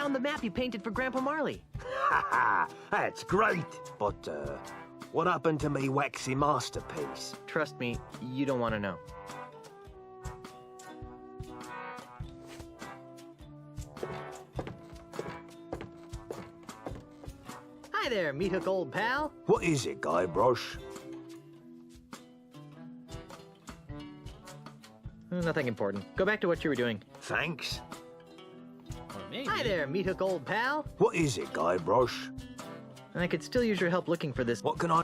found the map you painted for Grandpa Marley. Ha! That's great. But, what happened to me waxy masterpiece? Trust me, you don't want to know. Hi there, meat hook old pal. What is it, Guybrush? Nothing important. Go back to what you were doing. Thanks. Hi there, meat hook old pal. What is it, Guybrush? I could still use your help looking for this. What can I...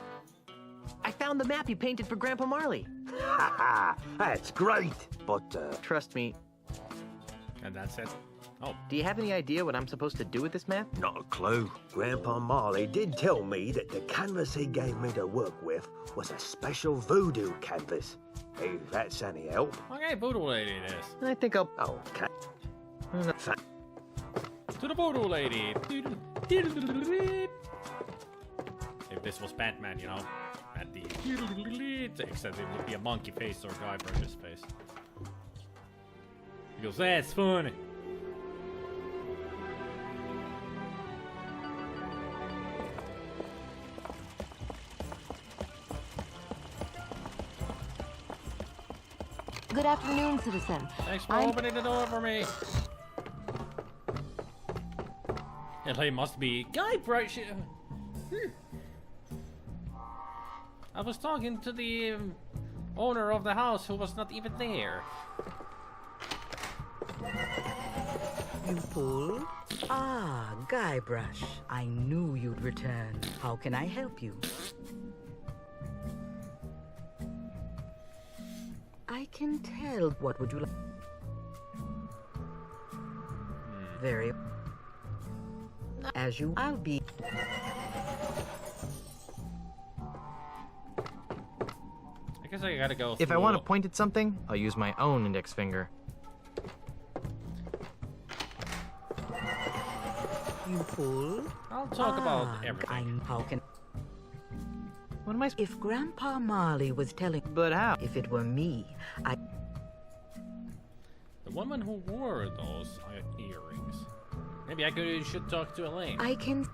I found the map you painted for Grandpa Marley. Ha! That's great. But, Trust me. And that's it. Oh. Do you have any idea what I'm supposed to do with this map? not a clue. Grandpa Marley did tell me that the canvas he gave me to work with was a special voodoo canvas. If that's any help. Okay, voodoo lady it is. I think I'll... Okay. To the voodoo lady. If this was Batman, you know, at the except it would be a monkey face or Guybrush's face. He goes, that's funny. Good afternoon, citizen. Thanks for opening the door for me. It must be Guybrush. I was talking to the owner of the house who was not even there. You fool. Ah, Guybrush. I knew you'd return. How can I help you? I can tell. What would you like? Very. As you, I'll be. I guess I gotta go. If I want to point at something, I'll use my own index finger. You fool. I'll talk about everything. How can? What am I... If Grandpa Marley was telling... But how? If it were me, The woman who wore those earrings. Maybe should talk to Elaine. I can...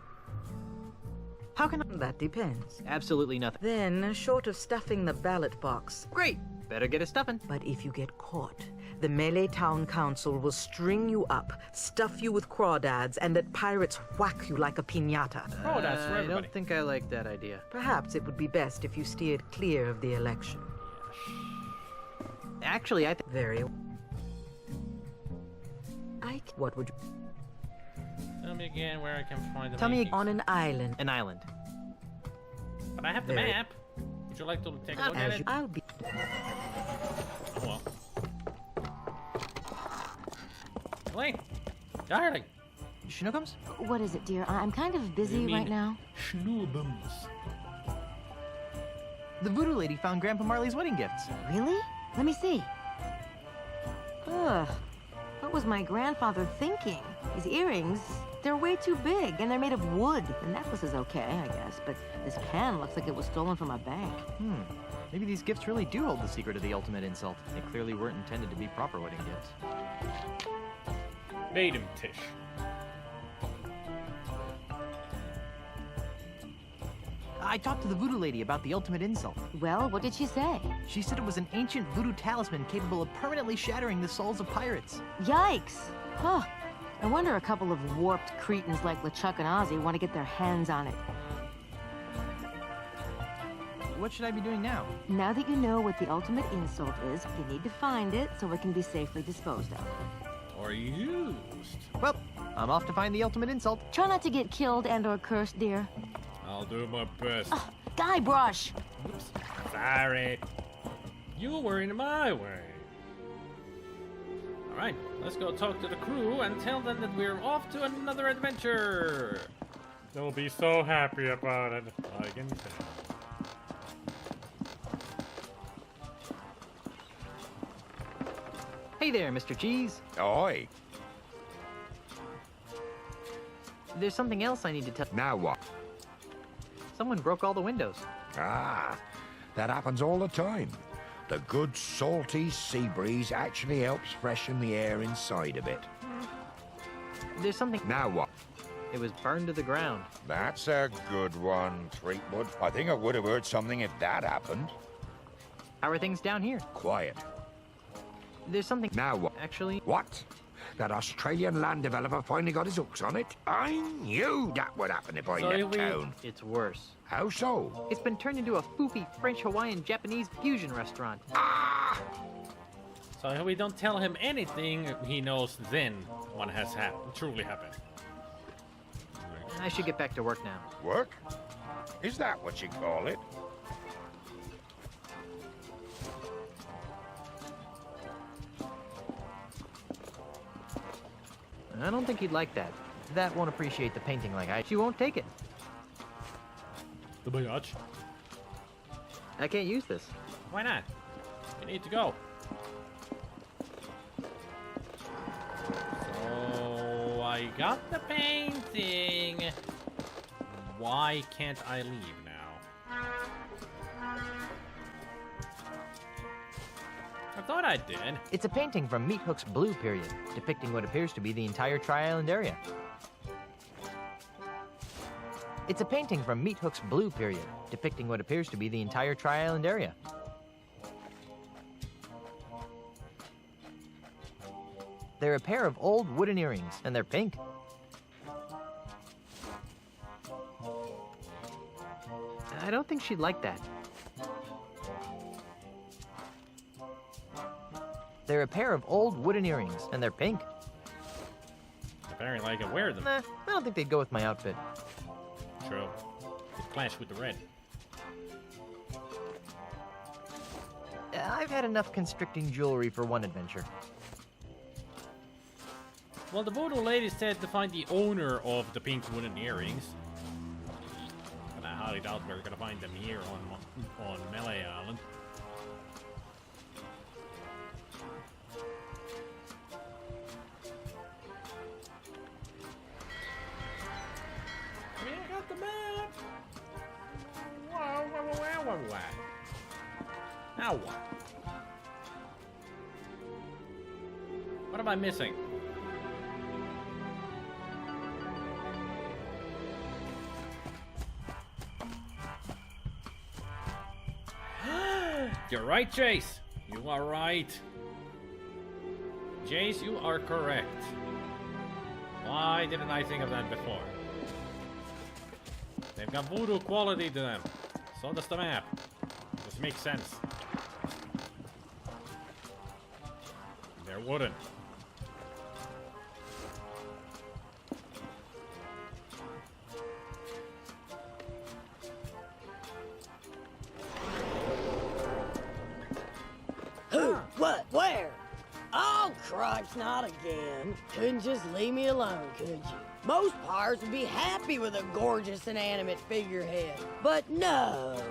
How can I... That depends. Absolutely nothing. Then, short of stuffing the ballot box. Great. Better get a stuffing. But if you get caught, the Melee Town Council will string you up, stuff you with crawdads, and let pirates whack you like a piñata. Oh, that's for I everybody. don't think I like that idea. Perhaps it would be best if you steered clear of the election. Actually, I think... Very... What would you... Tell me again where I can find the Tell me On an island. An island. But I have the Very- map. Would you like to take a look at As it? I'll be... Oh well. Elaine! Darling! Schnookums? What is it, dear? I'm kind of busy right now. Schnoobums. The voodoo lady found Grandpa Marley's wedding gifts. Really? Let me see. Ugh. What was my grandfather thinking? These earrings, they're way too big, and they're made of wood. The necklace is okay, I guess, but this pen looks like it was stolen from a bank. Maybe these gifts really do hold the secret of the ultimate insult. They clearly weren't intended to be proper wedding gifts. Made him, Tish. I talked to the voodoo lady about the ultimate insult. Well, what did she say? She said it was an ancient voodoo talisman capable of permanently shattering the souls of pirates. Yikes! Huh. I wonder a couple of warped cretins like LeChuck and Ozzy want to get their hands on it. What should I be doing now? Now that you know what the ultimate insult is, you need to find it so it can be safely disposed of. Or used. Well, I'm off to find the ultimate insult. Try not to get killed and or cursed, dear. I'll do my best. Guybrush! Oops. Sorry. You were in my way. Alright, let's go talk to the crew and tell them that we're off to another adventure. They'll be so happy about it, I can tell. Hey there, Mr. Cheese. Oi, There's something else I need to tell. now what? Someone broke all the windows. Ah, that happens all the time. The good salty sea breeze actually helps freshen the air inside a bit. There's something... Now what? It was burned to the ground. That's a good one, Threepwood. I think I would have heard something if that happened. How are things down here? Quiet. There's something... Now what? Actually... What? That Australian land developer finally got his hooks on it? I knew that would happen if I left town. It's worse. How so? It's been turned into a foofy French-Hawaiian-Japanese fusion restaurant. Ah! So if we don't tell him anything, he knows then what has truly happened. I should get back to work now. Work? Is that what you call it? I don't think he'd like that. That won't appreciate the painting like I... She won't take it. The biatch. I can't use this. Why not? You need to go. So I got the painting. Why can't I leave now? I thought I did. It's a painting from Meat Hook's Blue period, depicting what appears to be the entire Tri-Island area. It's a painting from Meat Hook's Blue period, depicting what appears to be the entire Tri-Island area. They're a pair of old wooden earrings, and they're pink. I don't think she'd like that. They're a pair of old wooden earrings, and they're pink. Apparently I can wear them. Nah, I don't think they'd go with my outfit. True. It clash with the red. I've had enough constricting jewelry for one adventure. Well, the voodoo lady said to find the owner of the pink wooden earrings. And I highly doubt we're gonna find them here on Melee Island. We got the map. Wow. Now what? What am I missing? You're right, Jace. You are right. Jace, you are correct. Why didn't I think of that before? They've got voodoo quality to them. So does the map. This makes sense. They're wooden. Who? What? Where? Oh, cripes, not again. Couldn't just leave me alone, could you? Most pirates would be happy with a gorgeous inanimate figurehead. But no,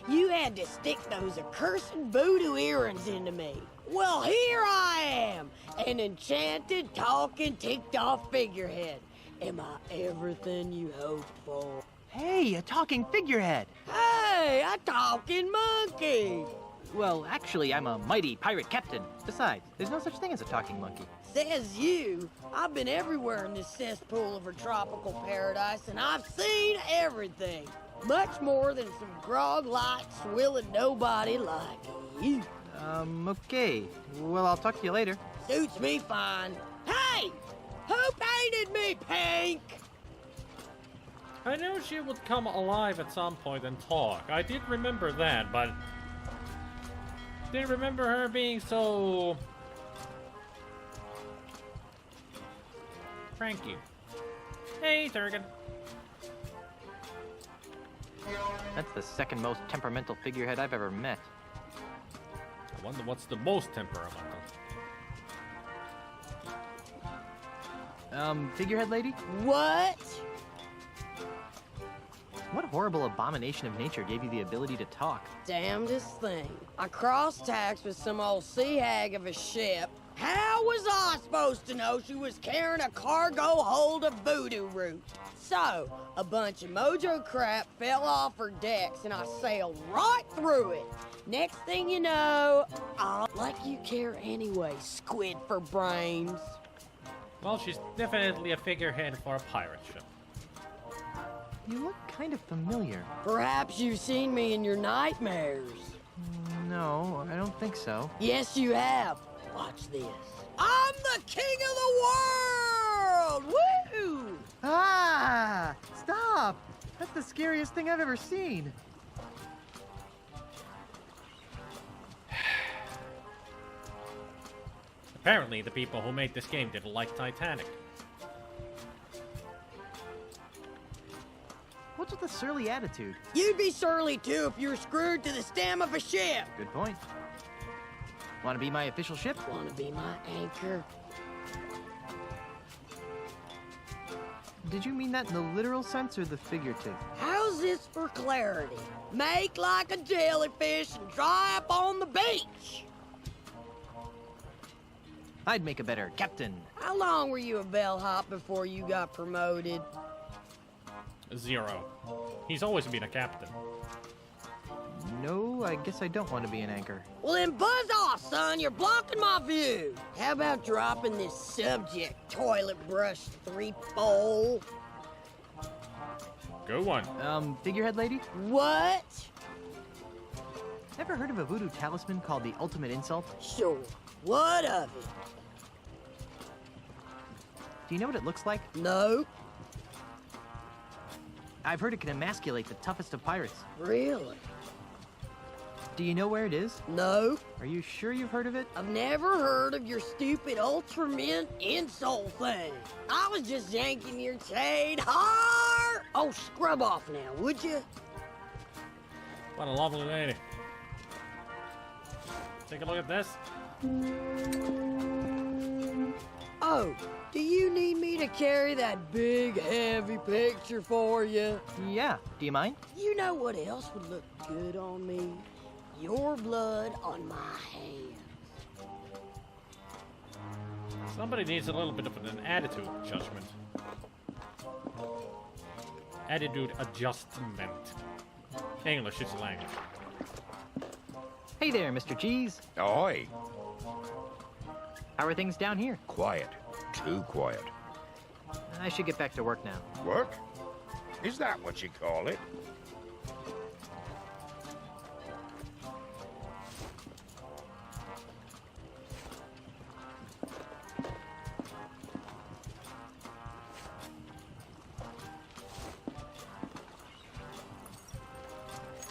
you had to stick those accursed voodoo earrings into me. Well, here I am, an enchanted, talking, ticked-off figurehead. Am I everything you hoped for? Hey, a talking figurehead! Hey, a talking monkey! Well, actually, I'm a mighty pirate captain. Besides, there's no such thing as a talking monkey. Says you. I've been everywhere in this cesspool of a tropical paradise, and I've seen everything. Much more than some grog-like, swilling nobody like you. Okay. Well, I'll talk to you later. Suits me fine. Hey! Who painted me pink? I knew she would come alive at some point and talk. I did remember that, but didn't remember her being so cranky. Hey, Turgan. That's the second most temperamental figurehead I've ever met. I wonder what's the most temperamental. Figurehead lady? What? What horrible abomination of nature gave you the ability to talk? Damnedest thing. I cross-taxed with some old sea hag of a ship. How was I supposed to know she was carrying a cargo hold of voodoo root? So, a bunch of mojo crap fell off her decks and I sailed right through it. Next thing you know, like you care anyway, squid for brains. Well, she's definitely a figurehead for a pirate ship. You look kind of familiar. Perhaps you've seen me in your nightmares. No, I don't think so. Yes, you have. Watch this. I'm the king of the world! Woo! Ah! Stop! That's the scariest thing I've ever seen. Apparently, the people who made this game didn't like Titanic. What's with the surly attitude? You'd be surly too if you were screwed to the stem of a ship. Good point. Want to be my official ship? Wanna be my anchor? Did you mean that in the literal sense or the figurative? How's this for clarity? Make like a jellyfish and dry up on the beach. I'd make a better captain. How long were you a bellhop before you got promoted? 0. He's always been a captain. No, I guess I don't want to be an anchor. Well then buzz off, son. You're blocking my view. How about dropping this subject, toilet brush 3-fold? Good one. Figurehead lady? What? Ever heard of a voodoo talisman called the Ultimate Insult? Sure. What of it? Do you know what it looks like? No. I've heard it can emasculate the toughest of pirates. Really? Do you know where it is? No. Are you sure you've heard of it? I've never heard of your stupid Ultraman insult thing. I was just yanking your chain hard. Oh, scrub off now, would you? What a lovely lady. Take a look at this. Oh, do you need me to carry that big, heavy picture for you? Yeah. Do you mind? You know what else would look good on me? Your blood on my hands. Somebody needs a little bit of an attitude adjustment. Attitude adjustment. English is a language. Hey there, Mr. Cheese. Oi. How are things down here? Quiet. Too quiet. I should get back to work now. Work? Is that what you call it?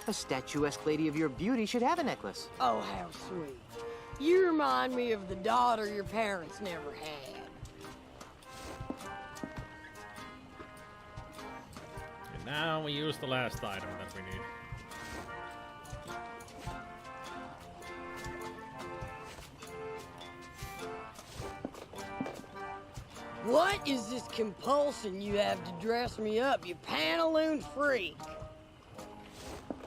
A statuesque lady of your beauty should have a necklace. Oh, how sweet. You remind me of the daughter your parents never had. And now we use the last item that we need. What is this compulsion you have to dress me up, you pantaloon freak?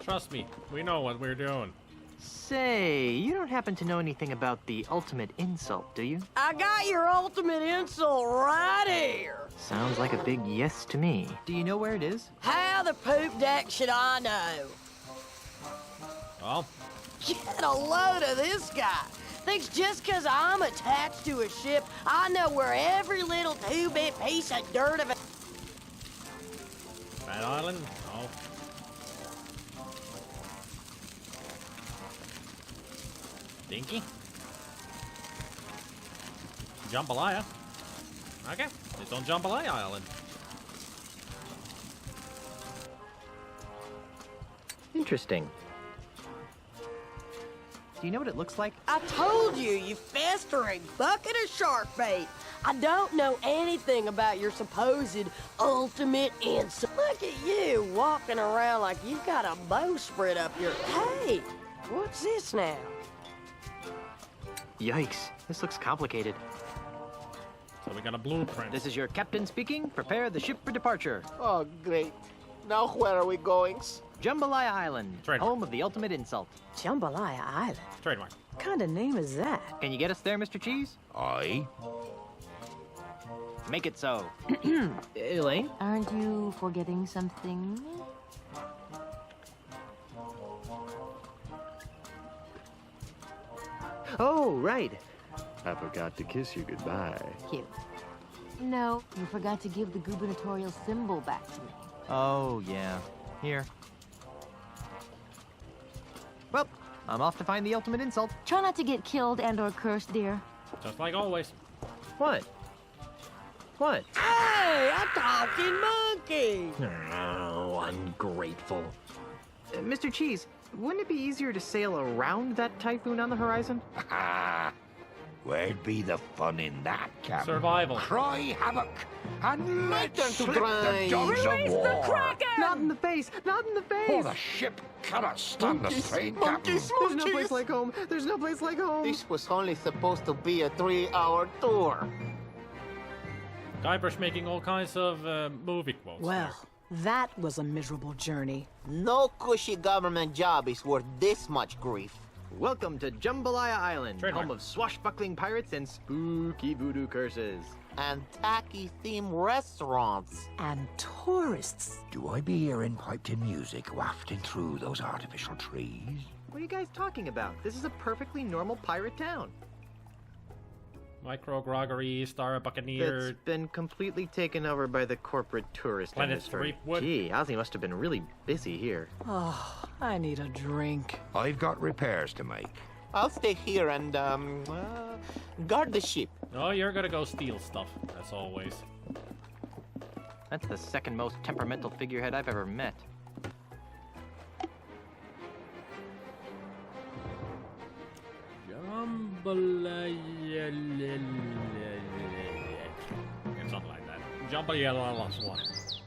Trust me, we know what we're doing. Say, you don't happen to know anything about the ultimate insult, do you? I got your ultimate insult right here. Sounds like a big yes to me. Do you know where it is? How the poop deck should I know? Well, Get a load of this guy. Thinks just 'cause I'm attached to a ship, I know where every little two-bit piece of dirt of a... Fat Island? No. Dinky? Jambalaya? Okay, it's on Jambalaya Island. Interesting. Do you know what it looks like? I told you, you festering bucket of shark bait. I don't know anything about your supposed ultimate insult. Look at you walking around like you've got a bowsprit up your... Hey, what's this now? Yikes, this looks complicated. So we got a blueprint. This is your captain speaking. Prepare the ship for departure. Oh, great. Now where are we going? Jambalaya Island, Trademark. home of the ultimate insult. Jambalaya Island? Trademark. What kind of name is that? Can you get us there, Mr. Cheese? Aye. Make it so. Elaine? Aren't you forgetting something? Oh, right. I forgot to kiss you goodbye. Cute. No, you forgot to give the gubernatorial symbol back to me. Oh, yeah. Here. Well, I'm off to find the ultimate insult. Try not to get killed and or cursed, dear. Just like always. What? What? Hey, a talking monkey! Oh, ungrateful. Mr. Cheese, wouldn't it be easier to sail around that typhoon on the horizon? Where'd be the fun in that, Captain? Survival. Cry havoc and let's turn to slip the grind. dogs of war. Not in the face! Not in the face! Oh, the ship cannot stand the strain, Captain. Monkeys, There's no place monkeys! like home. There's no place like home. This was only supposed to be a 3-hour tour. Guybrush making all kinds of movie quotes. Well, that was a miserable journey. No cushy government job is worth this much grief. Welcome to Jambalaya Island, Trademark. home of swashbuckling pirates and spooky voodoo curses. And tacky theme restaurants. And tourists. Do I be hearing piped-in music wafting through those artificial trees? What are you guys talking about? This is a perfectly normal pirate town. Micro Groggery, Star Buccaneer. It's been completely taken over by the corporate tourist Planet industry. Threepwood. Gee, Ozzy must have been really busy here. Oh, I need a drink. I've got repairs to make. I'll stay here and, guard the ship. Oh, you're gonna go steal stuff, as always. That's the second most temperamental figurehead I've ever met. Jambalaya. Something like that. Jambalaya.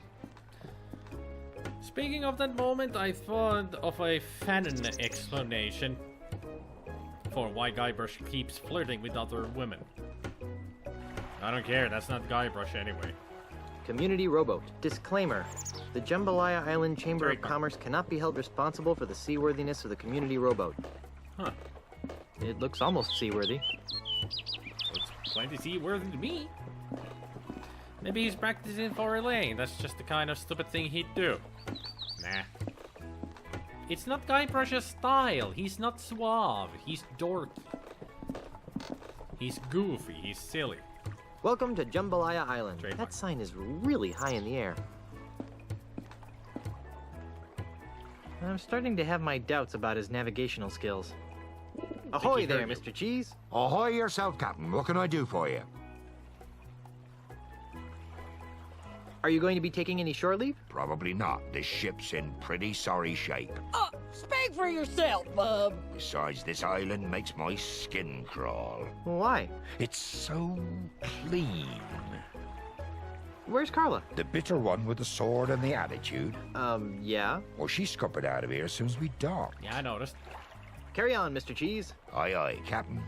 Speaking of that moment, I thought of a fanon explanation for why Guybrush keeps flirting with other women. I don't care, that's not Guybrush anyway. Community rowboat. Disclaimer. The Jambalaya Island Chamber of Trademark. Commerce cannot be held responsible for the seaworthiness of the community rowboat. Huh. It looks almost seaworthy. Looks plenty seaworthy to me. Maybe he's practicing for Elaine. That's just the kind of stupid thing he'd do. Nah. It's not Guybrush's style. He's not suave. He's dorky. He's goofy. He's silly. Welcome to Jambalaya Island. Trademark. That sign is really high in the air. I'm starting to have my doubts about his navigational skills. Ahoy he there, heard you. Mr. Cheese. Ahoy yourself, Captain. What can I do for you? Are you going to be taking any shore leave? Probably not. This ship's in pretty sorry shape. Speak for yourself, bub. Besides, this island makes my skin crawl. Why? It's so clean. Where's Carla? The bitter one with the sword and the attitude. Yeah? Well, she scuppered out of here as soon as we docked. Yeah, I noticed. Carry on, Mr. Cheese. Aye, aye, Captain.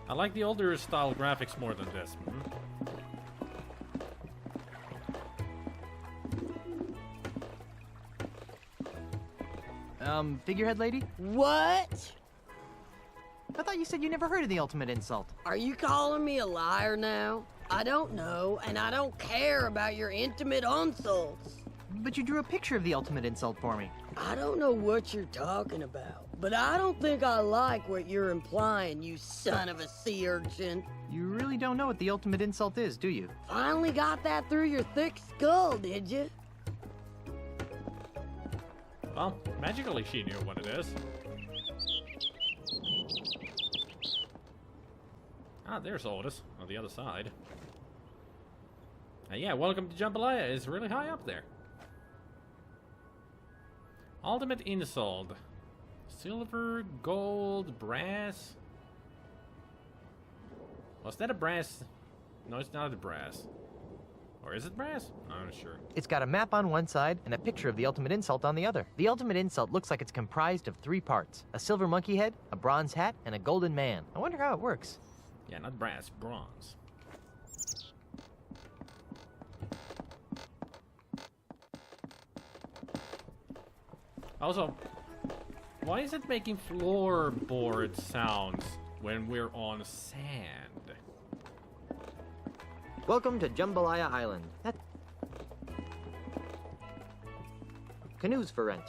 I like the older style graphics more than this. Figurehead lady? What? I thought you said you never heard of the ultimate insult. Are you calling me a liar now? I don't know, and I don't care about your intimate insults. But you drew a picture of the ultimate insult for me. I don't know what you're talking about, but I don't think I like what you're implying, you son of a sea urchin. You really don't know what the ultimate insult is, do you? Finally got that through your thick skull, did you? Well, magically she knew what it is. Ah, there's Otis on the other side. Yeah, welcome to Jambalaya. It's really high up there. Ultimate insult. Silver, gold, brass. Was that a brass? No, it's not a brass. Or is it brass? I'm not sure. It's got a map on one side and a picture of the ultimate insult on the other. The ultimate insult looks like it's comprised of 3 parts. A silver monkey head, a bronze hat, and a golden man. I wonder how it works. Yeah, not brass, bronze. Also, why is it making floorboard sounds when we're on sand? Welcome to Jambalaya Island. Canoes for rent.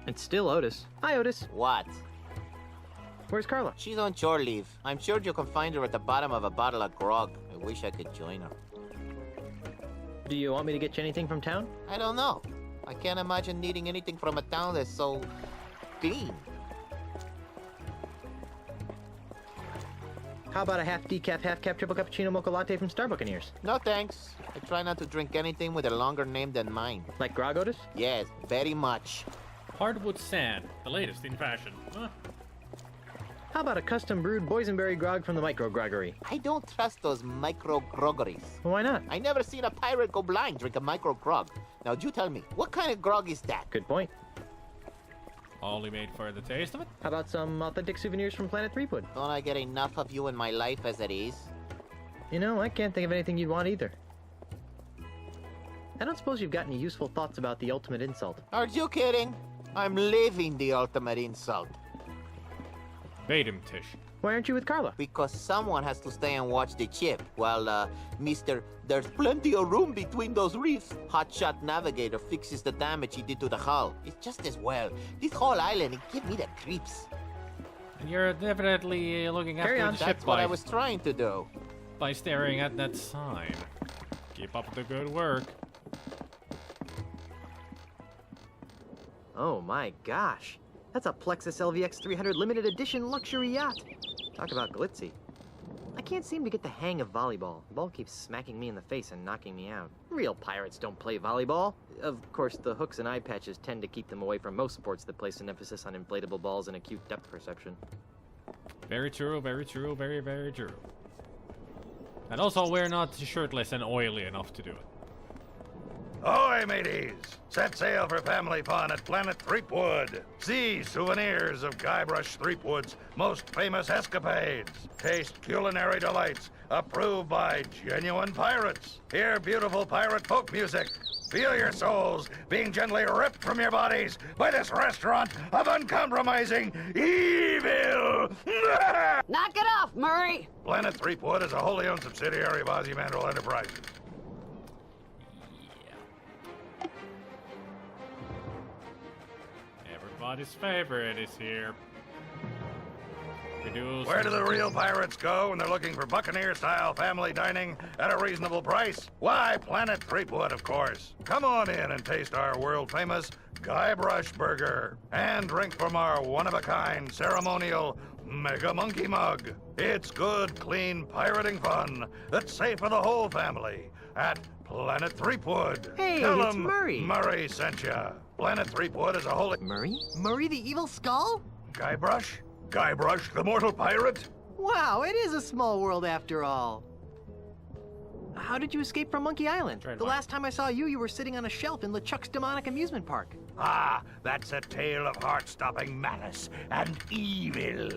It's still Otis. Hi, Otis. What? Where's Carla? She's on chore leave. I'm sure you can find her at the bottom of a bottle of grog. I wish I could join her. Do you want me to get you anything from town? I don't know. I can't imagine needing anything from a town that's so clean. How about a half decaf, half cap triple cappuccino mocha latte from Starbuccaneers? No thanks. I try not to drink anything with a longer name than mine. Like grog Otis? Yes, very much. Hardwood sand, the latest in fashion. Huh? How about a custom brewed boysenberry grog from the Micro Groggery? I don't trust those micro groggeries. Why not? I never seen a pirate go blind drink a micro grog. Now you tell me, what kind of grog is that? Good point. Only made for the taste of it? How about some authentic souvenirs from Planet Threepwood? Don't I get enough of you in my life as it is? You know, I can't think of anything you'd want either. I don't suppose you've got any useful thoughts about the ultimate insult. Are you kidding? I'm living the ultimate insult. Bait him, Tish. Why aren't you with Carla? Because someone has to stay and watch the ship while, Mr. There's plenty of room between those reefs. Hotshot Navigator fixes the damage he did to the hull. It's just as well. This whole island, it give me the creeps. And you're definitely looking after the ship That's what I was trying to do. by staring at that sign. Keep up the good work. Oh my gosh. That's a Plexus LVX 300 limited edition luxury yacht. Talk about glitzy. I can't seem to get the hang of volleyball. The ball keeps smacking me in the face and knocking me out. Real pirates don't play volleyball. Of course, the hooks and eye patches tend to keep them away from most sports that place an emphasis on inflatable balls and acute depth perception. Very true, very true, very, very true. And also, we're not shirtless and oily enough to do it. Ahoy, mateys! Set sail for family fun at Planet Threepwood. See souvenirs of Guybrush Threepwood's most famous escapades. Taste culinary delights approved by genuine pirates. Hear beautiful pirate folk music. Feel your souls being gently ripped from your bodies by this restaurant of uncompromising evil. Knock it off, Murray! Planet Threepwood is a wholly owned subsidiary of Ozymandial Enterprises. Everybody's favorite is here. Where do the real pirates go when they're looking for Buccaneer-style family dining at a reasonable price? Why, Planet Threepwood, of course. Come on in and taste our world-famous Guybrush Burger. And drink from our one-of-a-kind ceremonial Mega Monkey Mug. It's good, clean pirating fun that's safe for the whole family at Planet Threepwood. Hey, Tell it's 'em Murray. Murray sent ya. Planet Threepwood is a wholly... Murray? Murray the Evil Skull? Guybrush? Guybrush, the mortal pirate? Wow, it is a small world after all. How did you escape from Monkey Island? The last time I saw you, you were sitting on a shelf in LeChuck's demonic amusement park. Ah, that's a tale of heart-stopping malice and evil.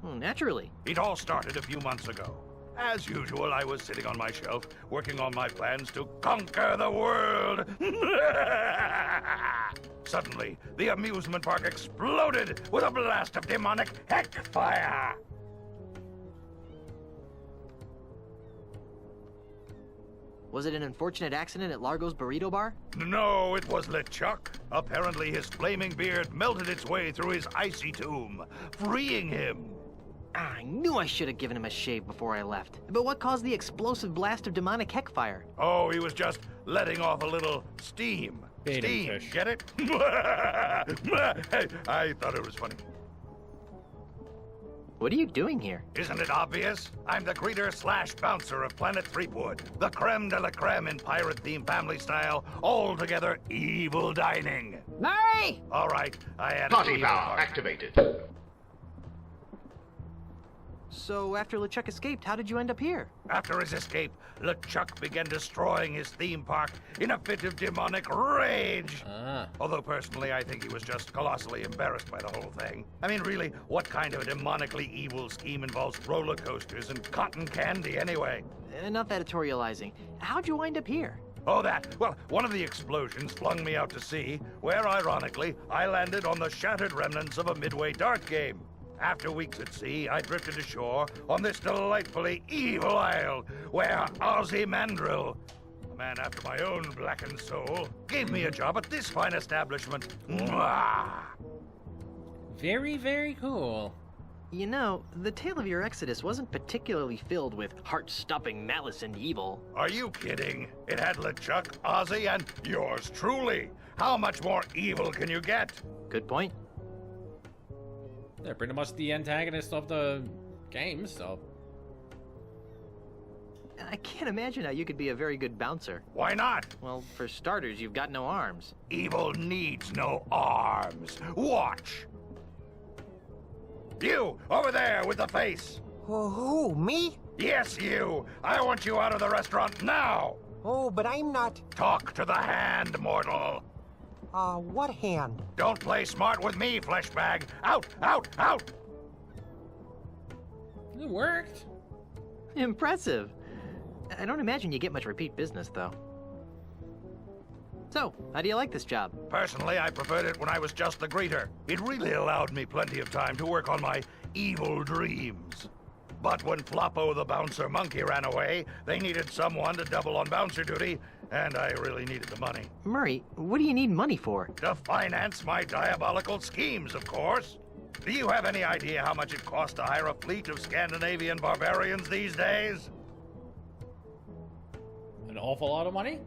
Naturally. It all started a few months ago. As usual, I was sitting on my shelf, working on my plans to conquer the world. Suddenly, the amusement park exploded with a blast of demonic heck fire. Was it an unfortunate accident at Largo's Burrito Bar? No, it was LeChuck. Apparently, his flaming beard melted its way through his icy tomb, freeing him. I knew I should have given him a shave before I left. But what caused the explosive blast of demonic heck fire? Oh, he was just letting off a little steam. Steam, get it? I thought it was funny. What are you doing here? Isn't it obvious? I'm the greeter/bouncer of Planet Threepwood. The creme de la creme in pirate-themed family style, all-together evil dining. Murray! All right, I had Party power activated. So after LeChuck escaped, how did you end up here? After his escape, LeChuck began destroying his theme park in a fit of demonic rage. Although personally, I think he was just colossally embarrassed by the whole thing. I mean, really, what kind of a demonically evil scheme involves roller coasters and cotton candy anyway? Enough editorializing. How'd you wind up here? Oh, that. Well, one of the explosions flung me out to sea, where, ironically, I landed on the shattered remnants of a Midway dart game. After weeks at sea, I drifted ashore on this delightfully evil isle, where Ozymandial, a man after my own blackened soul, gave me a job at this fine establishment. Mwah! Very, very cool. You know, the tale of your exodus wasn't particularly filled with heart-stopping malice and evil. Are you kidding? It had LeChuck, Ozzy, and yours truly. How much more evil can you get? Good point. They're pretty much the antagonist of the game, so... I can't imagine how you could be a very good bouncer. Why not? Well, for starters, you've got no arms. Evil needs no arms. Watch. You, over there with the face. Oh, who, me? Yes, you. I want you out of the restaurant now. Oh, but I'm not... Talk to the hand, mortal. What hand? Don't play smart with me, fleshbag. Out, out, out! It worked. Impressive. I don't imagine you get much repeat business, though. So, how do you like this job? Personally, I preferred it when I was just the greeter. It really allowed me plenty of time to work on my evil dreams. But when Floppo the bouncer monkey ran away, they needed someone to double on bouncer duty, and I really needed the money. Murray, what do you need money for? To finance my diabolical schemes, of course. Do you have any idea how much it costs to hire a fleet of Scandinavian barbarians these days? An awful lot of money.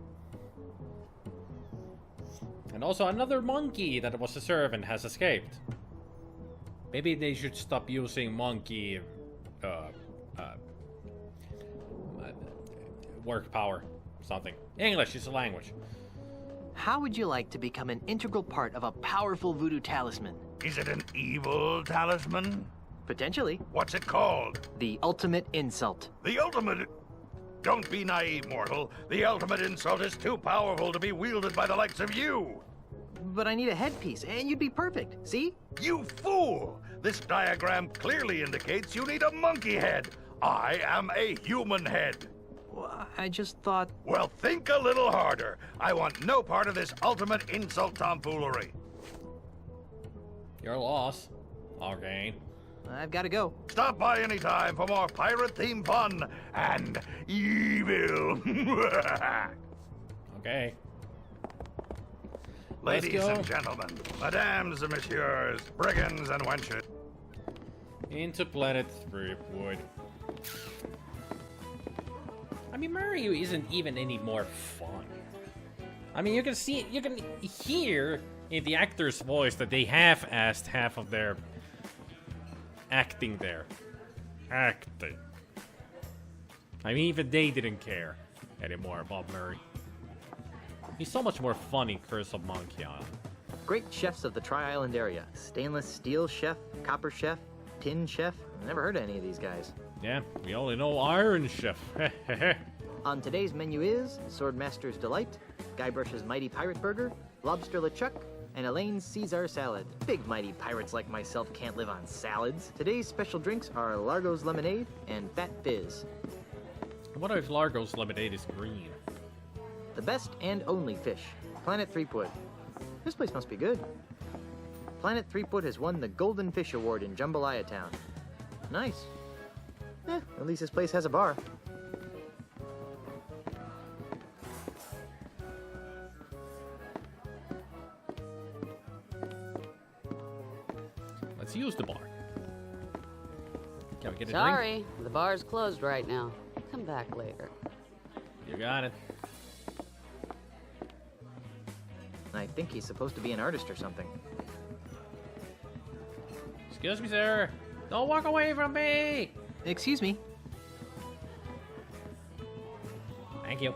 And also another monkey that was a servant has escaped. Maybe they should stop using monkey work power. Something. English is a language. How would you like to become an integral part of a powerful voodoo talisman? Is it an evil talisman? Potentially. What's it called? The ultimate insult. The ultimate... Don't be naive, mortal. The ultimate insult is too powerful to be wielded by the likes of you. But I need a headpiece, and you'd be perfect. See? You fool! This diagram clearly indicates you need a monkey head. I am a human head. Well, I just thought... Well, think a little harder. I want no part of this ultimate insult tomfoolery. Your loss. Okay. I've got to go. Stop by anytime for more pirate-themed fun and evil. Okay. Ladies and gentlemen, madames and messieurs, brigands and wenches. Into Planet Threepwood. I mean, Mario isn't even any more fun. I mean, you can hear in the actor's voice that they half-assed half of their acting there. Acting. I mean, even they didn't care anymore about Murray. He's so much more fun in Curse of Monkey Island. Great chefs of the Tri-Island area. Stainless steel chef, copper chef, tin chef. I've never heard of any of these guys. Yeah, we only know Iron Chef. On today's menu is Swordmaster's Delight, Guybrush's Mighty Pirate Burger, Lobster LeChuck, and Elaine's Caesar Salad. Big mighty pirates like myself can't live on salads. Today's special drinks are Largo's Lemonade and Fat Fizz. What if Largo's Lemonade is green? The best and only fish, Planet Threepwood. This place must be good. Planet Threepwood has won the Golden Fish Award in Jambalaya Town. Nice. At least this place has a bar. Let's use the bar. Can we get a drink? Sorry, the bar's closed right now. Come back later. You got it. I think he's supposed to be an artist or something. Excuse me, sir. Don't walk away from me. Excuse me. Thank you.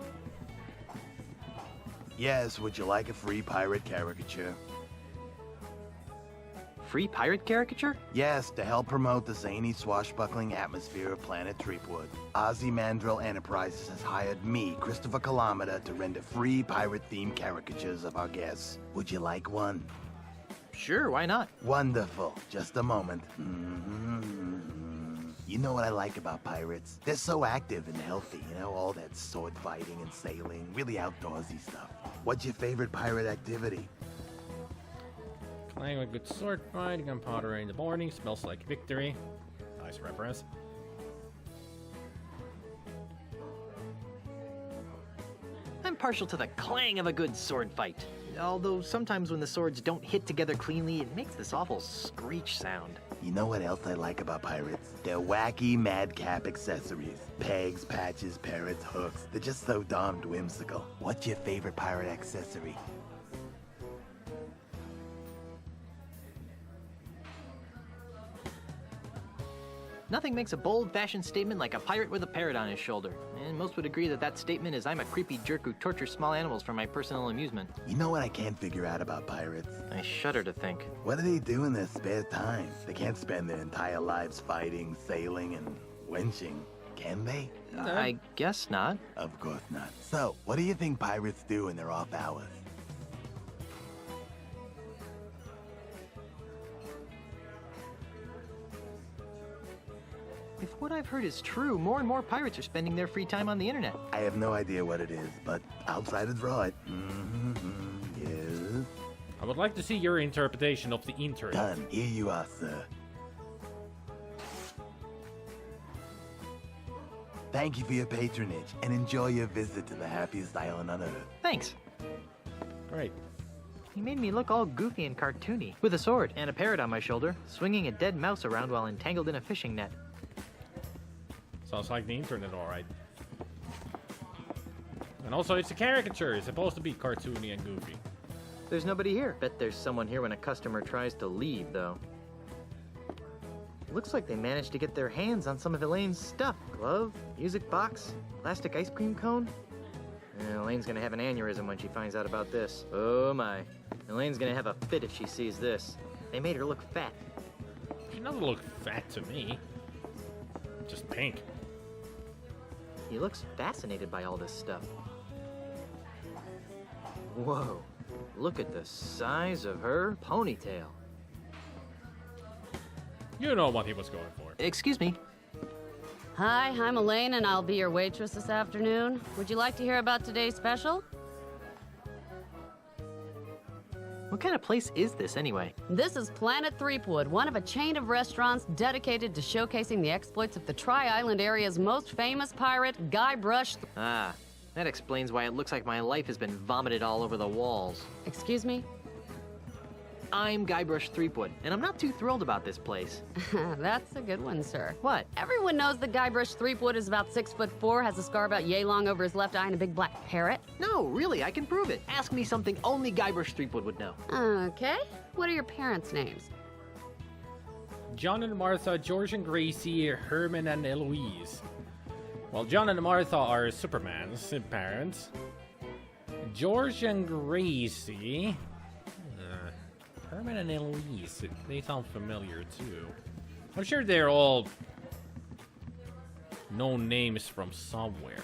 Yes, would you like a free pirate caricature? Free pirate caricature? Yes, to help promote the zany, swashbuckling atmosphere of Planet Threepwood. Ozzy Mandrill Enterprises has hired me, Christopher Kilometer, to render free pirate-themed caricatures of our guests. Would you like one? Sure, why not? Wonderful. Just a moment. You know what I like about pirates? They're so active and healthy, you know, all that sword fighting and sailing, really outdoorsy stuff. What's your favorite pirate activity? Playing a good sword fight, gunpowder in the morning, smells like victory. Nice reference. I'm partial to the clang of a good sword fight. Although sometimes when the swords don't hit together cleanly, it makes this awful screech sound. You know what else I like about pirates? Their wacky madcap accessories. Pegs, patches, parrots, hooks. They're just so darned whimsical. What's your favorite pirate accessory? Nothing makes a bold-fashioned statement like a pirate with a parrot on his shoulder. And most would agree that that statement is I'm a creepy jerk who tortures small animals for my personal amusement. You know what I can't figure out about pirates? I shudder to think. What do they do in their spare time? They can't spend their entire lives fighting, sailing, and wenching, can they? I guess not. Of course not. So, what do you think pirates do in their off hours? If what I've heard is true, more and more pirates are spending their free time on the internet. I have no idea what it is, but outsiders draw it. Yes. I would like to see your interpretation of the internet. Done. Here you are, sir. Thank you for your patronage, and enjoy your visit to the happiest island on Earth. Thanks. Great. He made me look all goofy and cartoony, with a sword and a parrot on my shoulder, swinging a dead mouse around while entangled in a fishing net. Sounds like the internet, alright. And also, it's a caricature. It's supposed to be cartoony and goofy. There's nobody here. Bet there's someone here when a customer tries to leave, though. Looks like they managed to get their hands on some of Elaine's stuff. Glove, music box, plastic ice cream cone. Elaine's gonna have an aneurysm when she finds out about this. Oh my. Elaine's gonna have a fit if she sees this. They made her look fat. She doesn't look fat to me. Just pink. He looks fascinated by all this stuff. Whoa. Look at the size of her ponytail. You know what he was going for. Excuse me. Hi, I'm Elaine, and I'll be your waitress this afternoon. Would you like to hear about today's special? What kind of place is this, anyway? This is Planet Threepwood, one of a chain of restaurants dedicated to showcasing the exploits of the Tri-Island area's most famous pirate, Guybrush. Ah, that explains why it looks like my life has been vomited all over the walls. Excuse me? I'm Guybrush Threepwood, and I'm not too thrilled about this place. That's a good one, sir. What? Everyone knows that Guybrush Threepwood is about 6'4", has a scar about yay long over his left eye, and a big black parrot. No, really, I can prove it. Ask me something only Guybrush Threepwood would know. Okay. What are your parents' names? John and Martha, George and Gracie, Herman and Eloise. Well, John and Martha are Superman's parents. George and Gracie... Herman and Eloise, they sound familiar too. I'm sure they're all known names from somewhere.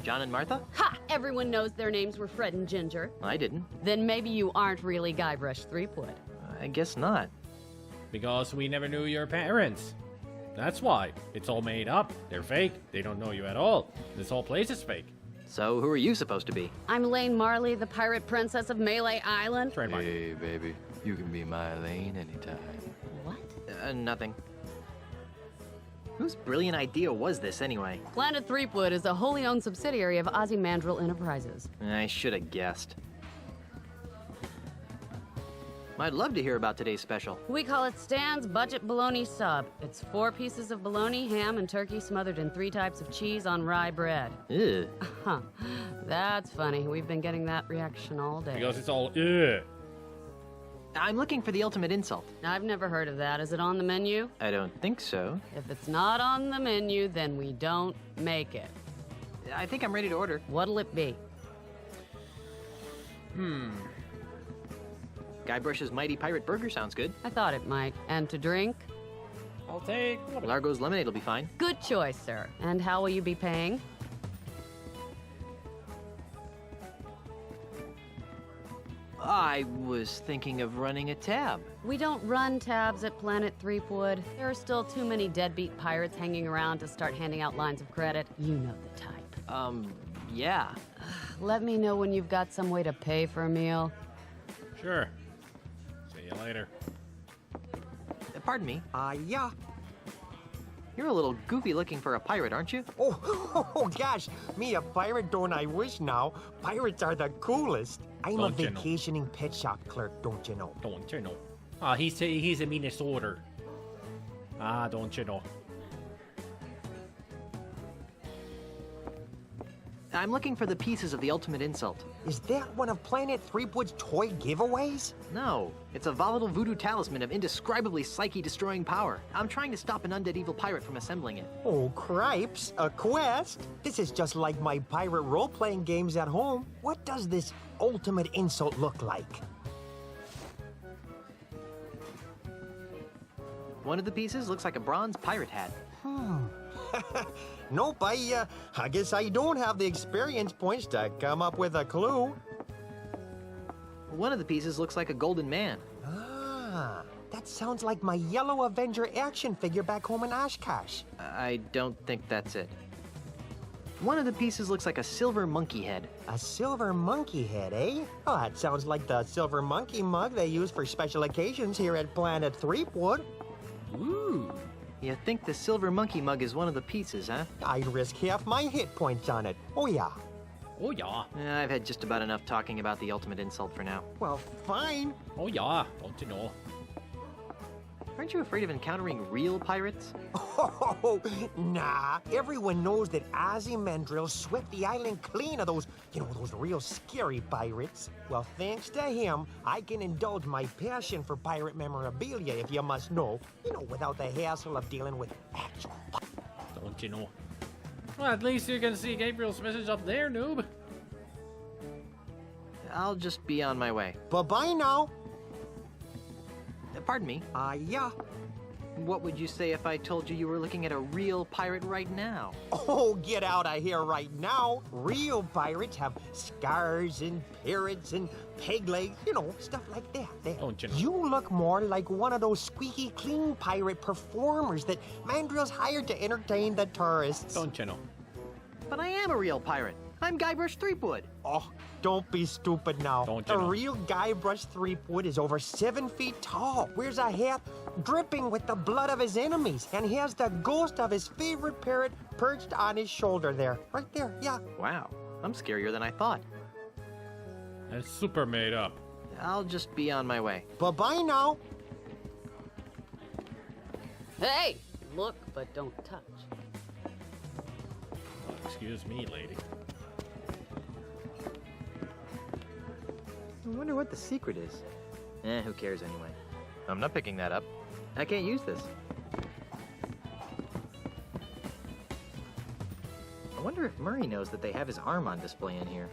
John and Martha? Ha! Everyone knows their names were Fred and Ginger. I didn't. Then maybe you aren't really Guybrush Threepwood. I guess not. Because we never knew your parents. That's why. It's all made up. They're fake. They don't know you at all. This whole place is fake. So who are you supposed to be? I'm Elaine Marley, the pirate princess of Melee Island. Trademark. Hey, baby. You can be my Elaine anytime. What? Nothing. Whose brilliant idea was this, anyway? Planet Threepwood is a wholly owned subsidiary of Ozymandias Enterprises. I should have guessed. I'd love to hear about today's special. We call it Stan's Budget Bologna Sub. It's 4 pieces of bologna, ham, and turkey smothered in 3 types of cheese on rye bread. Ew. Huh. That's funny. We've been getting that reaction all day. Because it's all ugh. I'm looking for the ultimate insult. I've never heard of that. Is it on the menu? I don't think so. If it's not on the menu, then we don't make it. I think I'm ready to order. What'll it be? Guybrush's Mighty Pirate Burger sounds good. I thought it might. And to drink? I'll take... Largo's lemonade will be fine. Good choice, sir. And how will you be paying? I was thinking of running a tab. We don't run tabs at Planet Threepwood. There are still too many deadbeat pirates hanging around to start handing out lines of credit. You know the type. Yeah. Let me know when you've got some way to pay for a meal. Sure. See you later. Pardon me. Yeah. You're a little goofy looking for a pirate, aren't you? Oh, gosh. Me a pirate, don't I wish now. Pirates are the coolest. I'm a Don't you know? vacationing pet shop clerk, don't you know? Don't you know? Ah, he's a Minnesota. Ah, don't you know? I'm looking for the pieces of the ultimate insult. Is that one of Planet Threepwood's toy giveaways? No, it's a volatile voodoo talisman of indescribably psyche-destroying power. I'm trying to stop an undead evil pirate from assembling it. Oh, cripes. A quest? This is just like my pirate role-playing games at home. What does this ultimate insult look like? One of the pieces looks like a bronze pirate hat. Nope, I guess I don't have the experience points to come up with a clue. One of the pieces looks like a golden man. Ah, that sounds like my yellow Avenger action figure back home in Oshkosh. I don't think that's it. One of the pieces looks like a silver monkey head. A silver monkey head, eh? Oh, that sounds like the silver monkey mug they use for special occasions here at Planet Threepwood. Ooh. You think the silver monkey mug is one of the pieces, huh? I'd risk half my hit points on it. Oh, yeah. Oh yeah. I've had just about enough talking about the ultimate insult for now. Well, fine. Oh yeah. Don't you know? Aren't you afraid of encountering real pirates? Oh, nah. Everyone knows that Ozymandias swept the island clean of those, those real scary pirates. Well, thanks to him, I can indulge my passion for pirate memorabilia, if you must know. Without the hassle of dealing with actual Don't you know? Well, at least you can see Gabriel's message up there, noob. I'll just be on my way. Bye-bye now. Pardon me. Yeah. What would you say if I told you you were looking at a real pirate right now? Oh, get out of here right now. Real pirates have scars and parrots and peg legs, stuff like that. Don't you know? You look more like one of those squeaky clean pirate performers that Mandrill's hired to entertain the tourists. Don't you know? But I am a real pirate. I'm Guybrush Threepwood. Oh, don't be stupid now. Don't you The know? real Guybrush Threepwood is over 7 feet tall, wears a hat dripping with the blood of his enemies, and he has the ghost of his favorite parrot perched on his shoulder there. Right there, yeah. Wow, I'm scarier than I thought. That's super made up. I'll just be on my way. Bye-bye now. Hey, look, but don't touch. Oh, excuse me, lady. I wonder what the secret is. Who cares anyway? I'm not picking that up. I can't use this. I wonder if Murray knows that they have his arm on display in here.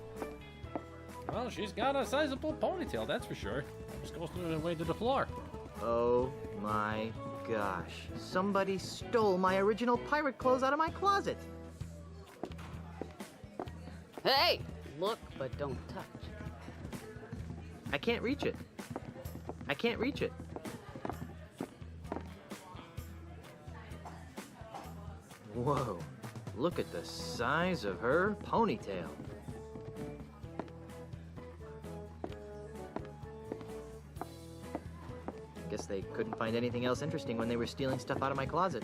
Well, she's got a sizable ponytail, that's for sure. Just goes through the way to the floor. Oh my gosh. Somebody stole my original pirate clothes out of my closet. Hey, look, but don't touch. I can't reach it. I can't reach it. Whoa. Look at the size of her ponytail. Guess they couldn't find anything else interesting when they were stealing stuff out of my closet.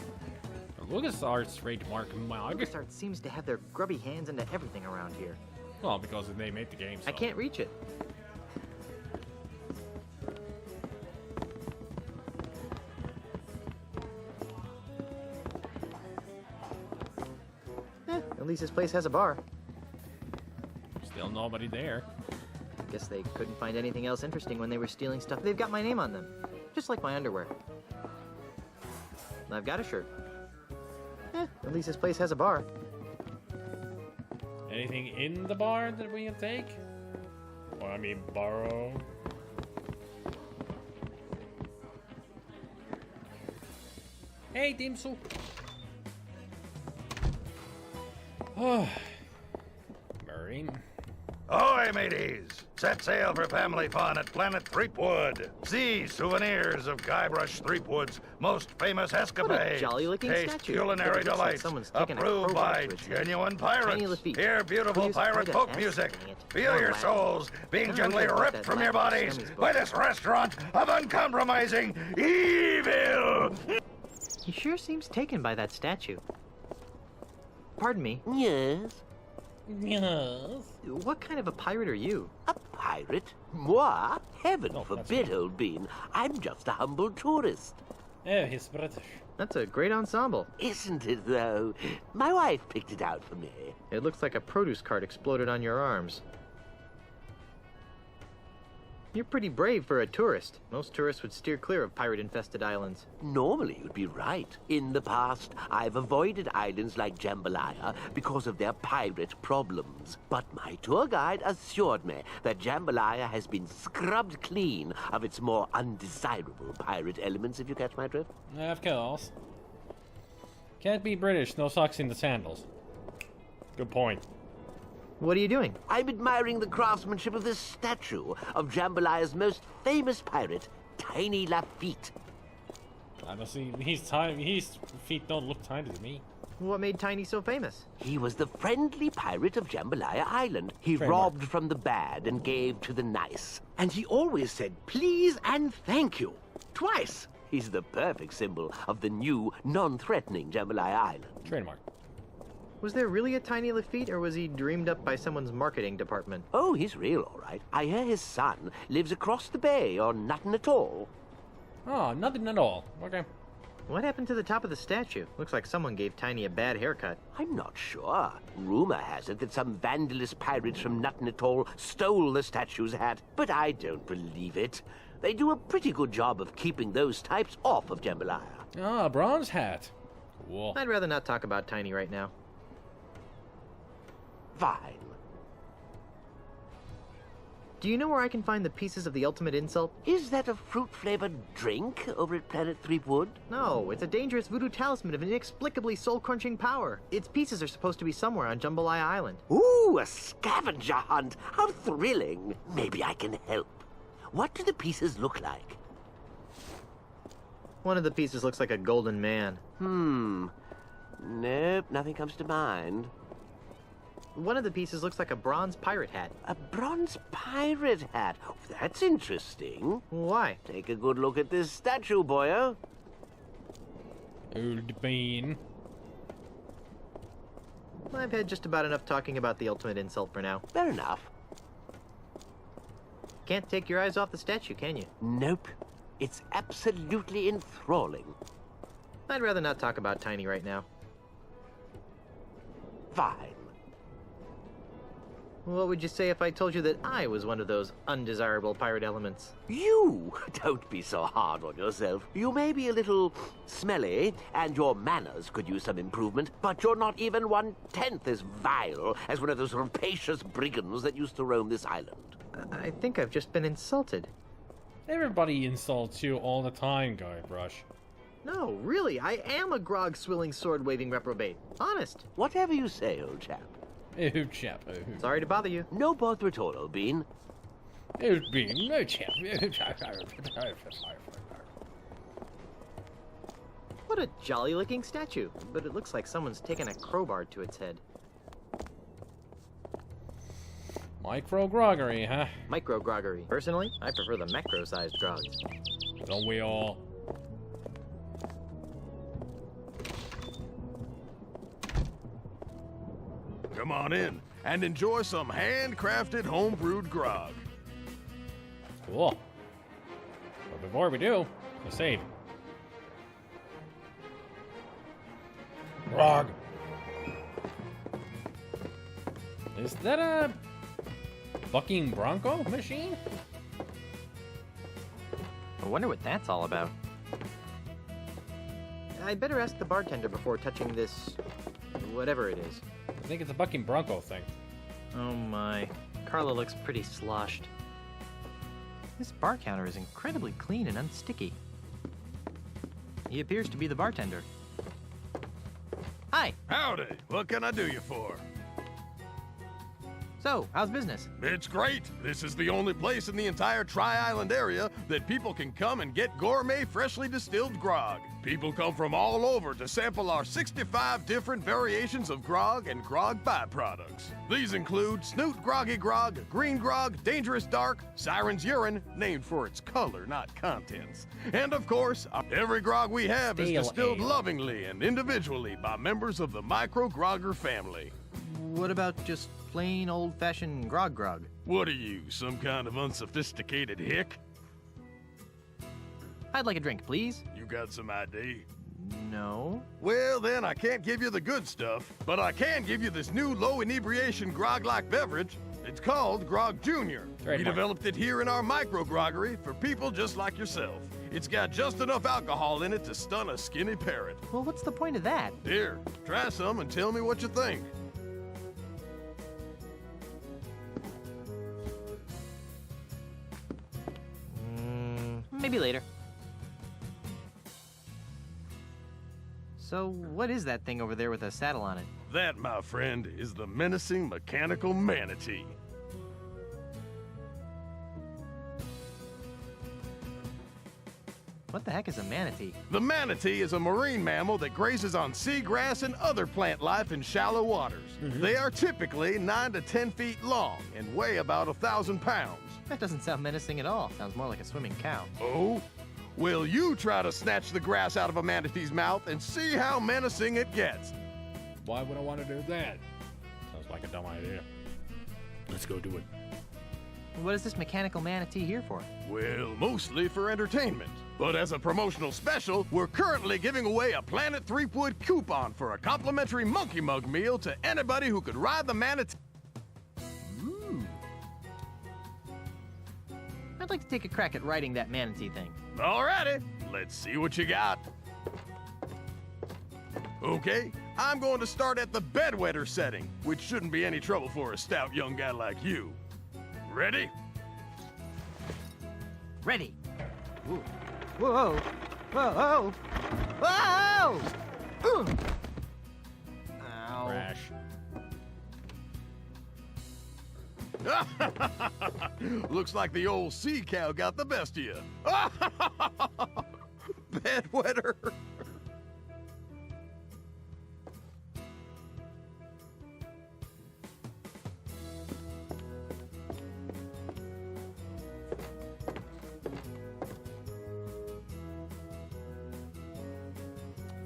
LucasArts trademark mug. LucasArts seems to have their grubby hands into everything around here. Well, because they made the game. So. I can't reach it. At least this place has a bar. Still nobody there. Guess they couldn't find anything else interesting when they were stealing stuff. They've got my name on them. Just like my underwear. I've got a shirt. At least this place has a bar. Anything in the bar that we can take? Or, I mean, borrow? Hey, Dimsel. Oh, Murray. Ahoy, mateys! Set sail for family fun at Planet Threepwood. See souvenirs of Guybrush Threepwood's most famous escapades. jolly-looking Taste statue. culinary It looks like delights someone's taken a approved crowbar by to its head. genuine Tiny pirates. Lafitte. Hear beautiful Who's pirate quite folk an music. ass, dang it. Feel Or your laugh. souls being I gently don't know about ripped that from your laughing bodies Scummy's by book. this restaurant of uncompromising evil. He sure seems taken by that statue. Pardon me. Yes? Yes. What kind of a pirate are you? A pirate? Moi? Heaven Oh, that's forbid, old bean. I'm just a humble tourist. Oh, he's British. That's a great ensemble. Isn't it, though? My wife picked it out for me. It looks like a produce cart exploded on your arms. You're pretty brave for a tourist. Most tourists would steer clear of pirate-infested islands. Normally, you'd be right. In the past, I've avoided islands like Jambalaya because of their pirate problems. But my tour guide assured me that Jambalaya has been scrubbed clean of its more undesirable pirate elements, if you catch my drift. Of course. Can't be British, no socks in the sandals. Good point. What are you doing? I'm admiring the craftsmanship of this statue of Jambalaya's most famous pirate, Tiny Lafitte. Honestly, his feet don't look tiny to me. What made Tiny so famous? He was the friendly pirate of Jambalaya Island. He robbed from the bad and gave to the nice. And he always said please and thank you. Twice. He's the perfect symbol of the new, non-threatening Jambalaya Island. Trademark. Was there really a Tiny Lafitte, or was he dreamed up by someone's marketing department? Oh, he's real, all right. I hear his son lives across the bay or nothing at all. Oh, nothing at all. Okay. What happened to the top of the statue? Looks like someone gave Tiny a bad haircut. I'm not sure. Rumor has it that some vandalous pirates from Nothing at All stole the statue's hat, but I don't believe it. They do a pretty good job of keeping those types off of Jambalaya. Ah, bronze hat. Cool. I'd rather not talk about Tiny right now. Fine. Do you know where I can find the pieces of the ultimate insult? Is that a fruit-flavored drink over at Planet Threepwood? No, it's a dangerous voodoo talisman of inexplicably soul-crunching power. Its pieces are supposed to be somewhere on Jambalaya Island. Ooh, a scavenger hunt! How thrilling! Maybe I can help. What do the pieces look like? One of the pieces looks like a golden man. Nope, nothing comes to mind. One of the pieces looks like a bronze pirate hat. A bronze pirate hat? That's interesting. Why? Take a good look at this statue, boyo. Old bean. I've had just about enough talking about the ultimate insult for now. Fair enough. Can't take your eyes off the statue, can you? Nope. It's absolutely enthralling. I'd rather not talk about Tiny right now. Fine. What would you say if I told you that I was one of those undesirable pirate elements? You? Don't be so hard on yourself. You may be a little smelly, and your manners could use some improvement, but you're not even 1/10 as vile as one of those rapacious brigands that used to roam this island. I think I've just been insulted. Everybody insults you all the time, Guybrush. No, really, I am a grog-swilling, sword-waving reprobate. Honest. Whatever you say, old chap. Oh, chap. Oh. Sorry to bother you. No bother at all, old bean. Oh, bean. No, chap. What a jolly-looking statue, but it looks like someone's taken a crowbar to its head. Micro-groggery, huh? Micro-groggery. Personally, I prefer the macro-sized grogs. Don't we all? Come on in and enjoy some handcrafted home-brewed grog. Cool. But before we do, a save. Grog. Is that a bucking bronco machine? I wonder what that's all about. I'd better ask the bartender before touching this... whatever it is. I think it's a bucking bronco thing. Oh my. Carla looks pretty sloshed. This bar counter is incredibly clean and unsticky. He appears to be the bartender. Hi! Howdy! What can I do you for? So, how's business? It's great. This is the only place in the entire Tri-Island area that people can come and get gourmet, freshly distilled grog. People come from all over to sample our 65 different variations of grog and grog byproducts. These include Snoot Groggy Grog, Green Grog, Dangerous Dark, Siren's Urine, named for its color, not contents. And of course, every grog we have is Stale distilled ale. lovingly and individually by members of the Micro Grogger family. What about just plain old-fashioned grog? What are you, some kind of unsophisticated hick? I'd like a drink, please. You got some ID? No. Well, then I can't give you the good stuff, but I can give you this new low inebriation grog-like beverage. It's called Grog Junior. We Trademark. developed it here in our micro groggery for people just like yourself. It's got just enough alcohol in it to stun a skinny parrot. Well, what's the point of that? Here, try some and tell me what you think. Maybe later. So, what is that thing over there with a saddle on it? That, my friend, is the menacing mechanical manatee. What the heck is a manatee? The manatee is a marine mammal that grazes on seagrass and other plant life in shallow waters. They are typically 9 to 10 feet long and weigh about 1,000 pounds. That doesn't sound menacing at all. Sounds more like a swimming cow. Oh? Well, you try to snatch the grass out of a manatee's mouth and see how menacing it gets. Why would I want to do that? Sounds like a dumb idea. Let's go do it. What is this mechanical manatee here for? Well, mostly for entertainment. But as a promotional special, we're currently giving away a Planet Threepwood coupon for a complimentary monkey mug meal to anybody who could ride the manatee. I'd like to take a crack at riding that manatee thing. Alrighty, let's see what you got. Okay, I'm going to start at the bedwetter setting, which shouldn't be any trouble for a stout young guy like you. Ready? Ready. Ooh. Whoa! Whoa! Whoa! Ooh. Ow. Crash. Looks like the old sea cow got the best of you. Bedwetter.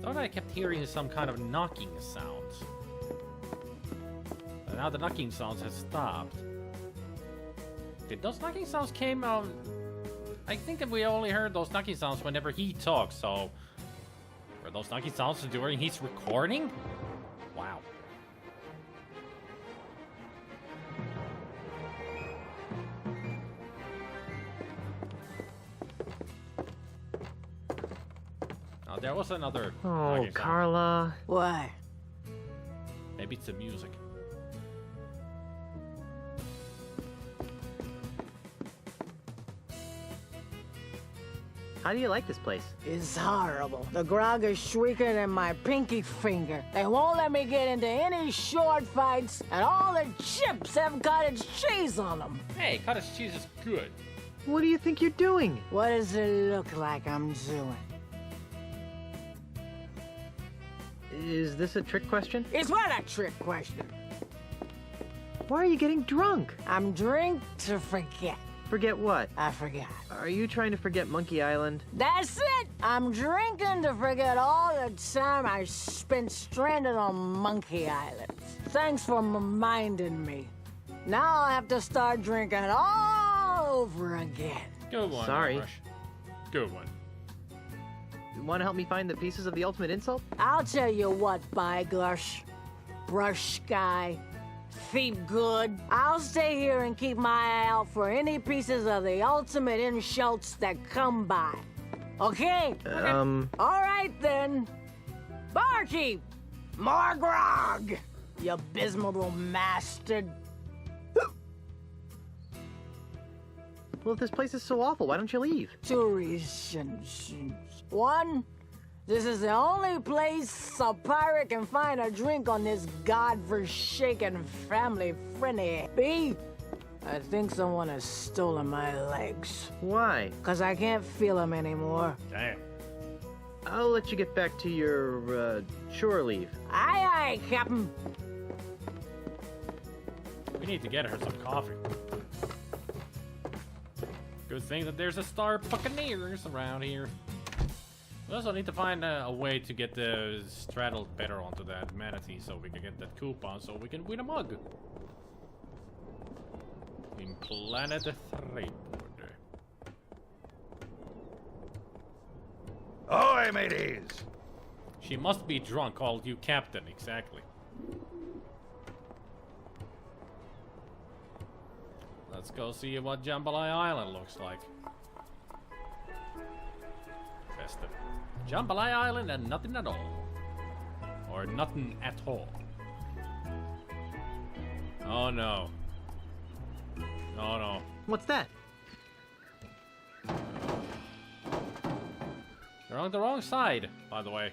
Thought I kept hearing some kind of knocking sounds. But now the knocking sounds have stopped. Did those knocking sounds came out? I think that we only heard those knocking sounds whenever he talks, so... Were those knocking sounds during his recording? Wow. Oh, there was another Oh, knocking sound. Carla. What? Maybe it's the music. How do you like this place? It's horrible. The grog is shrieking in my pinky finger. They won't let me get into any short fights, and all the chips have cottage cheese on them. Hey, cottage cheese is good. What do you think you're doing? What does it look like I'm doing? Is this a trick question? It's not a trick question. Why are you getting drunk? I'm drink to forget. Forget what? I forgot. Are you trying to forget Monkey Island? That's it! I'm drinking to forget all the time I spent stranded on Monkey Island. Thanks for reminding me. Now I'll have to start drinking all over again. Good one. Sorry. Rush. Good one. You want to help me find the pieces of the ultimate insult? I'll tell you what, Byglush, Brush Guy, Feet Good. I'll stay here and keep my eye out for any pieces of the ultimate insults that come by. Okay? All right then. Barkeep, more grog, you abysmal bastard. Well, if this place is so awful, why don't you leave? Two reasons. One, This is the only place a pirate can find a drink on this godforsaken family-friendly B. I think someone has stolen my legs. Why? Because I can't feel them anymore. Damn. I'll let you get back to your, shore leave. Aye, aye, Captain. We need to get her some coffee. Good thing that there's a Star Buccaneers around here. We also need to find a way to get the straddle better onto that manatee so we can get that coupon so we can win a mug. In Planet 3. Ahoy, mateys! She must be drunk, called you captain, exactly. Let's go see what Jambalaya Island looks like. Festive. Jambalaya Island and nothing at all. Or nothing at all. Oh no. Oh no. What's that? You're on the wrong side, by the way.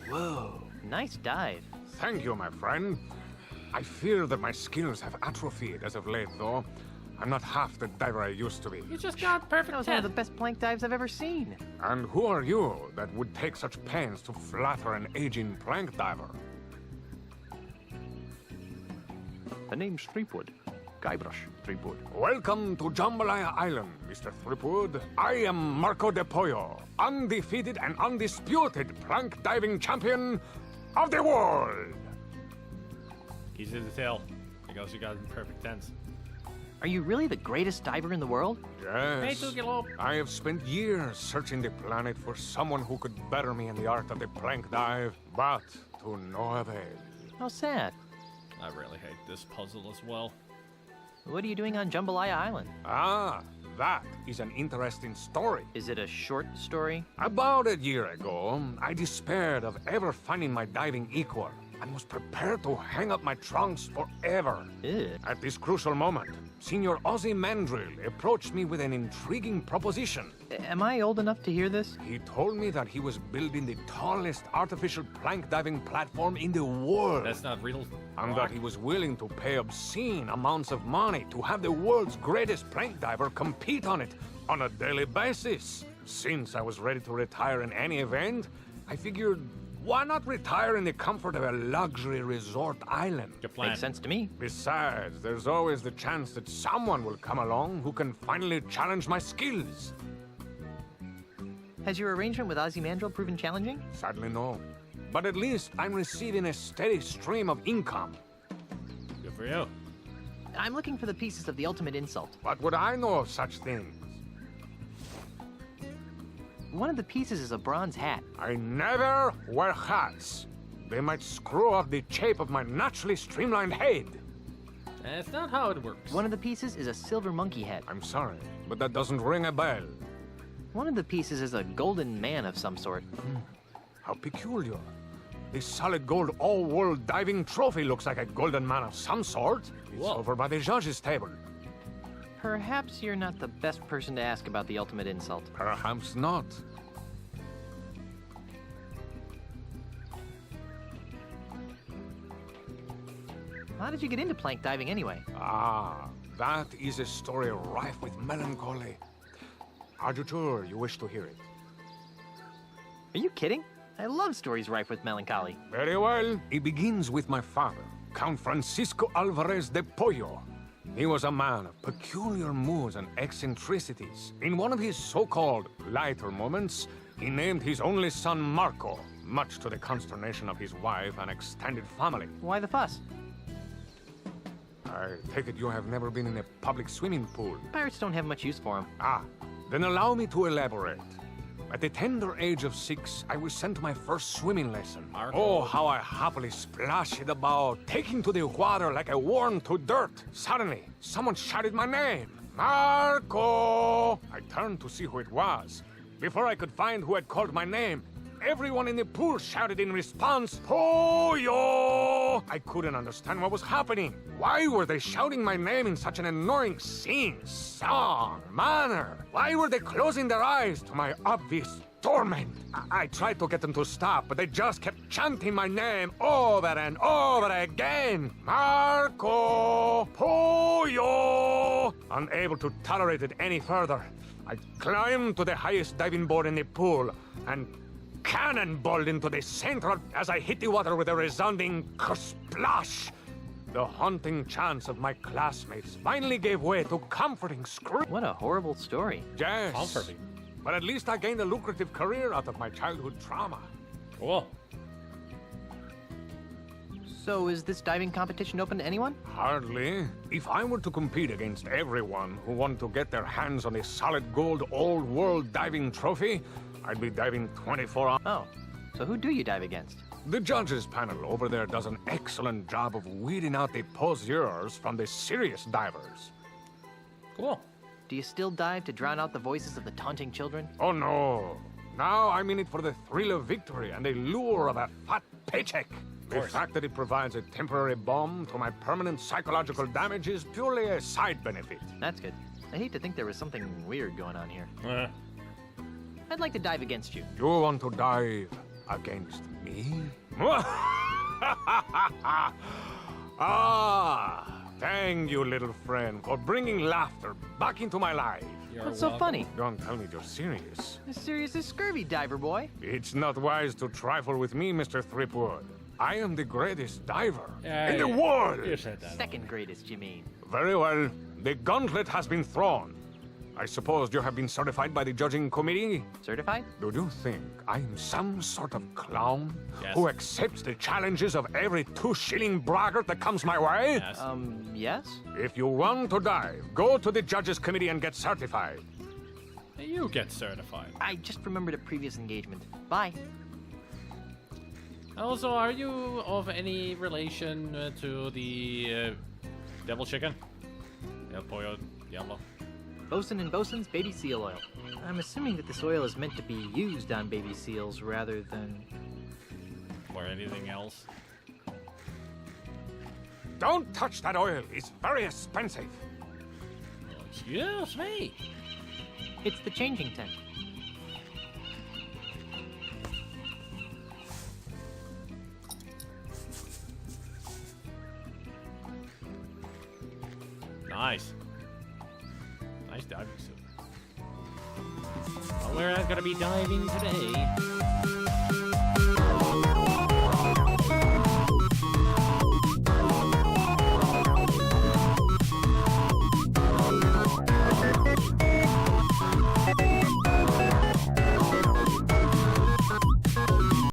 Whoa, nice dive. Thank you, my friend. I fear that my skills have atrophied as of late, though. I'm not half the diver I used to be. You just got perfect. That was one of the best plank dives I've ever seen. And who are you that would take such pains to flatter an aging plank diver? The name's Threepwood. Guybrush Threepwood. Welcome to Jambalaya Island, Mr. Threepwood. I am Marco de Pollo, undefeated and undisputed plank diving champion of the world. He's in the tail because you got in perfect tense. Are you really the greatest diver in the world? Yes. Hey, Tugelo. I have spent years searching the planet for someone who could better me in the art of the plank dive, but to no avail. How sad. I really hate this puzzle as well. What are you doing on Jambalaya Island? Ah, that is an interesting story. Is it a short story? About a year ago, I despaired of ever finding my diving equal and was prepared to hang up my trunks forever. Ew. At this crucial moment, Senior Ozzy Mandrill approached me with an intriguing proposition. Am I old enough to hear this? He told me that he was building the tallest artificial plank diving platform in the world. That's not real. And that he was willing to pay obscene amounts of money to have the world's greatest plank diver compete on it on a daily basis. Since I was ready to retire in any event, I figured, why not retire in the comfort of a luxury resort island? Good plan. Makes sense to me. Besides, there's always the chance that someone will come along who can finally challenge my skills. Has your arrangement with Ozymandias proven challenging? Sadly, no. But at least I'm receiving a steady stream of income. Good for you. I'm looking for the pieces of the ultimate insult. What would I know of such things? One of the pieces is a bronze hat. I never wear hats. They might screw up the shape of my naturally streamlined head. That's not how it works. One of the pieces is a silver monkey head. I'm sorry, but that doesn't ring a bell. One of the pieces is a golden man of some sort. How peculiar. This solid gold all-world diving trophy looks like a golden man of some sort. It's over by the judges' table. Perhaps you're not the best person to ask about the ultimate insult. Perhaps not. How did you get into plank diving anyway? Ah, that is a story rife with melancholy. Are you sure you wish to hear it? Are you kidding? I love stories rife with melancholy. Very well. It begins with my father, Count Francisco Alvarez de Pollo. He was a man of peculiar moods and eccentricities. In one of his so-called lighter moments, he named his only son Marco, much to the consternation of his wife and extended family. Why the fuss? I take it you have never been in a public swimming pool. Pirates don't have much use for them. Ah, then allow me to elaborate. At the tender age of 6, I was sent my first swimming lesson. Marco. Oh, how I happily splashed about, taking to the water like a worm to dirt. Suddenly, someone shouted my name. Marco! I turned to see who it was. Before I could find who had called my name, everyone in the pool shouted in response, Pollo! I couldn't understand what was happening. Why were they shouting my name in such an annoying sing-song manner? Why were they closing their eyes to my obvious torment? I tried to get them to stop, but they just kept chanting my name over and over again. Marco Pollo! Unable to tolerate it any further, I climbed to the highest diving board in the pool and cannonballed into the center as I hit the water with a resounding kersplash. The haunting chants of my classmates finally gave way to comforting screams. What a horrible story. Yes. Comforting. But at least I gained a lucrative career out of my childhood trauma. Cool. So is this diving competition open to anyone? Hardly. If I were to compete against everyone who wanted to get their hands on a solid gold old world diving trophy, I'd be diving 24 hours. Oh, so who do you dive against? The judges panel over there does an excellent job of weeding out the poseurs from the serious divers. Cool. Do you still dive to drown out the voices of the taunting children? Oh no. Now I'm in it for the thrill of victory and the lure of a fat paycheck. The fact that it provides a temporary balm to my permanent psychological damage is purely a side benefit. That's good. I hate to think there was something weird going on here. I'd like to dive against you. You want to dive against me? Ah, thank you, little friend, for bringing laughter back into my life. What's so funny? Don't tell me you're serious. As serious as scurvy, diver boy. It's not wise to trifle with me, Mr. Threepwood. I am the greatest diver in the world. You said that. Second greatest, you mean? Very well. The gauntlet has been thrown. I suppose you have been certified by the judging committee? Certified? Do you think I'm some sort of clown Yes. who accepts the challenges of every 2-shilling braggart that comes my way? Yes. Yes? If you want to dive, go to the judges committee and get certified. You get certified. I just remembered a previous engagement. Bye. Also, are you of any relation to the devil chicken? El pollo diablo. Bosun and Bosun's baby seal oil. I'm assuming that this oil is meant to be used on baby seals rather than... Or anything else. Don't touch that oil. It's very expensive. Excuse me. It's the changing tent. Nice. Nice diving suit. Well, we're not gonna be diving today.